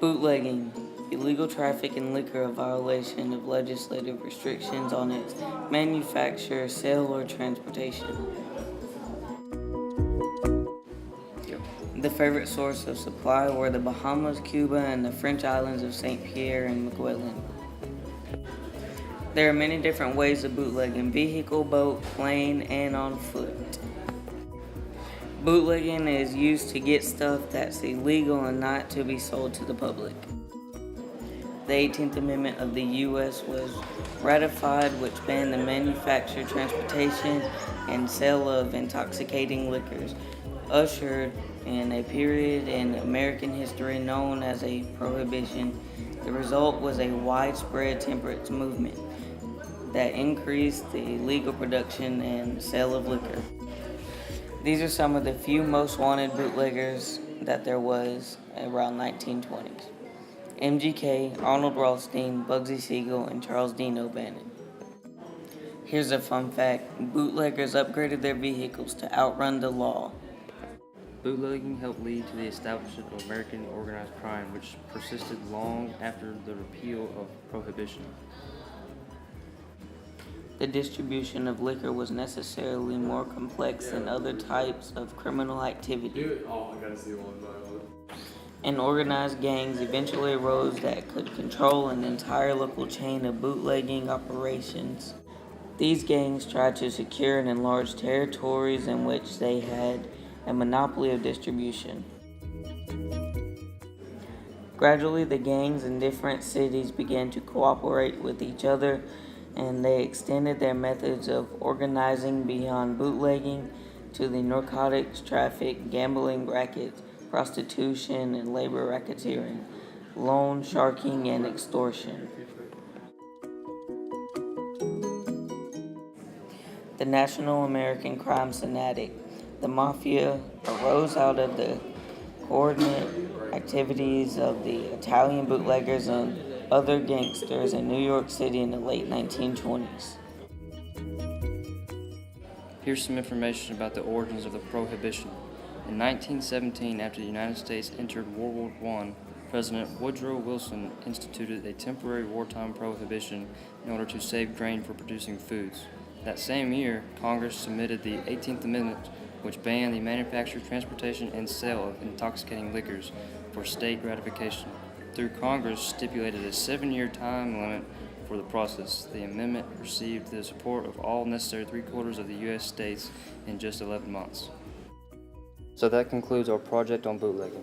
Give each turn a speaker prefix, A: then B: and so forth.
A: Bootlegging, illegal traffic in liquor, a violation of legislative restrictions on its manufacture, sale, or transportation. The favorite source of supply were the Bahamas, Cuba, and the French islands of St. Pierre and Miquelon. There are many different ways of bootlegging: vehicle, boat, plane, and on foot. Bootlegging is used to get stuff that's illegal and not to be sold to the public. The 18th Amendment of the U.S. was ratified, which banned the manufacture, transportation, and sale of intoxicating liquors, ushered in a period in American history known as a prohibition. The result was a widespread temperance movement that increased the legal production and sale of liquor. These are some of the few most wanted bootleggers that there was around 1920s. MGK, Arnold Rothstein, Bugsy Siegel, and Charles Dean O'Bannon. Here's a fun fact: bootleggers upgraded their vehicles to outrun the law.
B: Bootlegging helped lead to the establishment of American organized crime, which persisted long after the repeal of Prohibition.
A: The distribution of liquor was necessarily more complex than other types of criminal activity. And organized gangs eventually arose that could control an entire local chain of bootlegging operations. These gangs tried to secure and enlarge territories in which they had a monopoly of distribution. Gradually, the gangs in different cities began to cooperate with each other, and they extended their methods of organizing beyond bootlegging to the narcotics traffic, gambling rackets, prostitution and labor racketeering, loan sharking, and extortion. The National American Crime Syndicate, the Mafia, arose out of the coordinate activities of the Italian bootleggers and other gangsters in New York City in the late 1920s.
B: Here's some information about the origins of the Prohibition. In 1917, after the United States entered World War I, President Woodrow Wilson instituted a temporary wartime prohibition in order to save grain for producing foods. That same year, Congress submitted the 18th Amendment, which banned the manufacture, transportation, and sale of intoxicating liquors for state ratification. Through Congress stipulated a 7-year time limit for the process. The amendment received the support of all necessary 3/4 of the U.S. states in just 11 months. So that concludes our project on bootlegging.